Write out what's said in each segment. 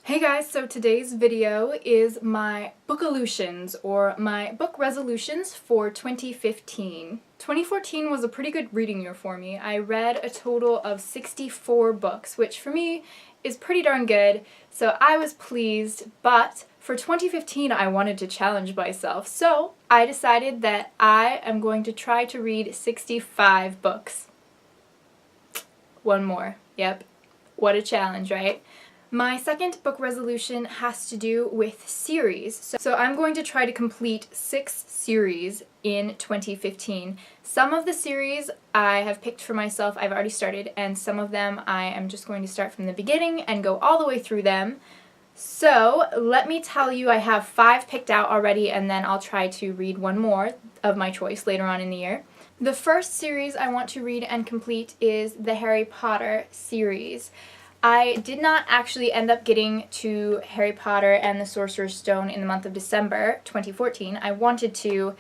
Hey guys, so today's video is my Book-a-lutions, or my book resolutions for 2015. 2014 was a pretty good reading year for me. I read a total of 64 books, which for me is pretty darn good, so I was pleased, but for 2015 I wanted to challenge myself, so I decided that I am going to try to read 65 books. One more. Yep. What a challenge, right? My second book resolution has to do with series. So I'm going to try to complete 6 series in 2015. Some of the series I have picked for myself, I've already started, and some of them I am just going to start from the beginning and go all the way through them. So let me tell you, I have 5 picked out already, and then I'll try to read one more of my choice later on in the year. The first series I want to read and complete is the Harry Potter series. I did not actually end up getting to Harry Potter and the Sorcerer's Stone in the month of December 2014. I wanted to,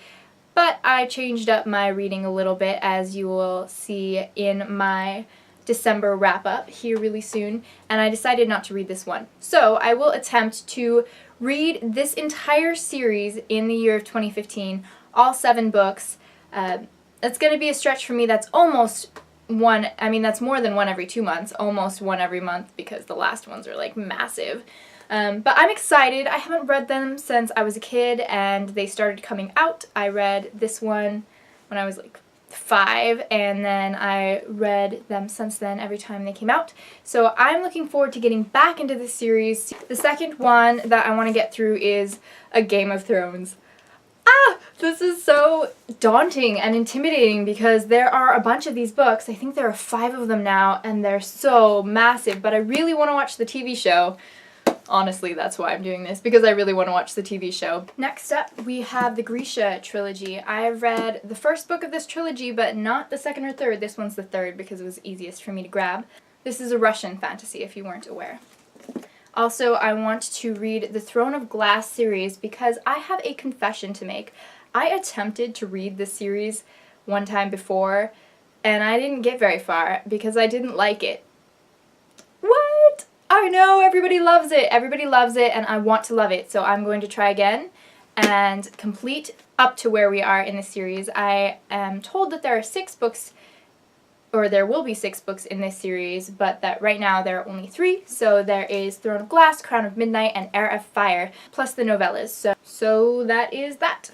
but I changed up my reading a little bit, as you will see in my December wrap-up here really soon, and I decided not to read this one. So I will attempt to read this entire series in the year of 2015, all 7 books. It's going to be a stretch for me. That's almost one, that's more than one every 2 months, almost one every month, because the last ones are like massive. But I'm excited. I haven't read them since I was a kid and they started coming out. I read this one when I was like 5, and then I read them since then every time they came out. So I'm looking forward to getting back into this series. The second one that I want to get through is A Game of Thrones. This is so daunting and intimidating because there are a bunch of these books. I think there are 5 of them now, and they're so massive, but I really want to watch the TV show. Honestly, that's why I'm doing this, because I really want to watch the TV show. Next up, we have the Grisha trilogy. I've read the first book of this trilogy, but not the second or third. This one's the third because it was easiest for me to grab. This is a Russian fantasy, if you weren't aware. Also, I want to read the Throne of Glass series because I have a confession to make. I attempted to read this series one time before, and I didn't get very far because I didn't like it. What? I know, everybody loves it. Everybody loves it, and I want to love it, so I'm going to try again and complete up to where we are in the series. I am told that there are 6 books, or there will be 6 books in this series, but that right now there are only 3. So there is Throne of Glass, Crown of Midnight, and Heir of Fire, plus the novellas. So that is that.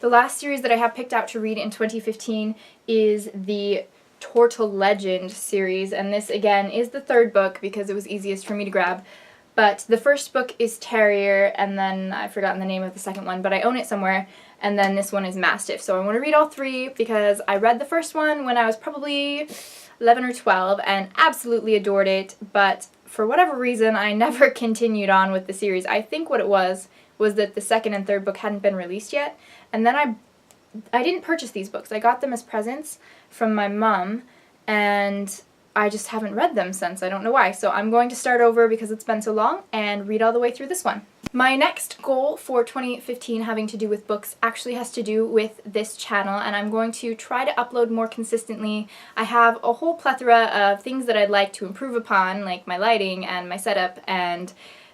The last series that I have picked out to read in 2015 is the Turtle Legend series, and this again is the 3rd book because it was easiest for me to grab. But the first book is Terrier, and then I've forgotten the name of the second one, but I own it somewhere, and then this one is Mastiff. So I want to read all 3 because I read the first one when I was probably 11 or 12 and absolutely adored it, but for whatever reason I never continued on with the series. I think what it was that the second and third book hadn't been released yet, and then I didn't purchase these books. I got them as presents from my mom, and I just haven't read them since. I don't know why. So I'm going to start over because it's been so long and read all the way through this one. My next goal for 2015 having to do with books actually has to do with this channel, and I'm going to try to upload more consistently. I have a whole plethora of things that I'd like to improve upon, like my lighting and my setup and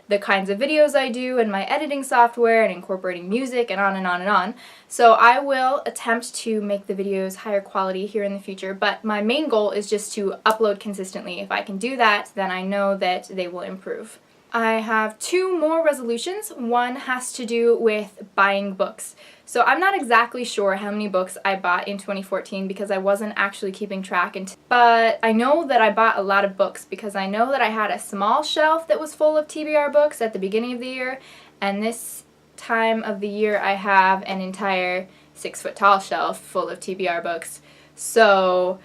the kinds of videos I do and my editing software and incorporating music and on and on and on. So I will attempt to make the videos higher quality here in the future, but my main goal is just to upload consistently. If I can do that, then I know that they will improve. I have 2 more resolutions. One has to do with buying books. So I'm not exactly sure how many books I bought in 2014 because I wasn't actually keeping track, but I know that I bought a lot of books because I know that I had a small shelf that was full of TBR books at the beginning of the year, and this time of the year I have an entire 6-foot tall shelf full of TBR books. So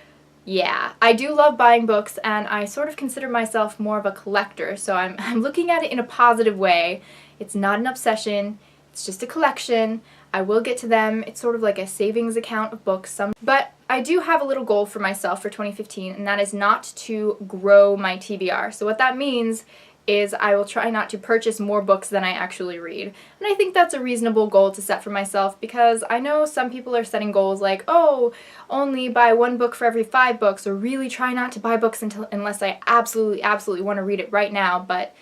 yeah, I do love buying books, and I sort of consider myself more of a collector, so I'm looking at it in a positive way. It's not an obsession, it's just a collection. I will get to them. It's sort of like a savings account of books. But I do have a little goal for myself for 2015, and that is not to grow my TBR. So what that means is I will try not to purchase more books than I actually read. And I think that's a reasonable goal to set for myself, because I know some people are setting goals like, oh, only buy 1 book for every 5 books, or really try not to buy books unless I absolutely want to read it right now. But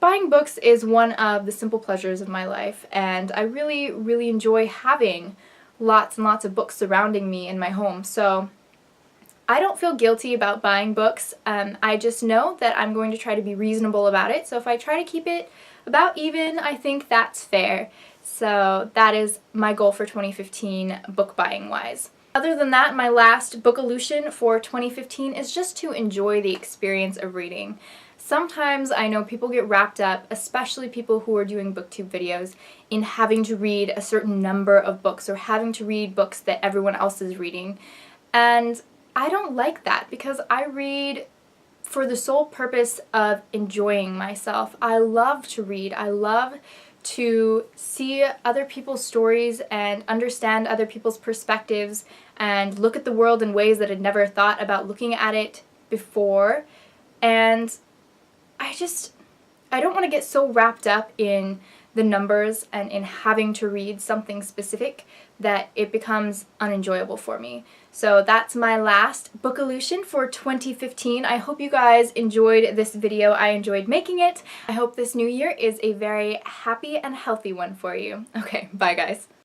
Buying books is one of the simple pleasures of my life, and I really, really enjoy having lots and lots of books surrounding me in my home. So I don't feel guilty about buying books. I just know that I'm going to try to be reasonable about it. So if I try to keep it about even, I think that's fair. So that is my goal for 2015 book buying wise. Other than that, my last book-a-lution for 2015 is just to enjoy the experience of reading. Sometimes I know people get wrapped up, especially people who are doing booktube videos, in having to read a certain number of books or having to read books that everyone else is reading. And I don't like that because I read for the sole purpose of enjoying myself. I love to read. I love to see other people's stories and understand other people's perspectives and look at the world in ways that I'd never thought about looking at it before. And I don't want to get so wrapped up in the numbers and in having to read something specific that it becomes unenjoyable for me. So that's my last book-a-lution for 2015. I hope you guys enjoyed this video. I enjoyed making it. I hope this new year is a very happy and healthy one for you. Okay, bye guys.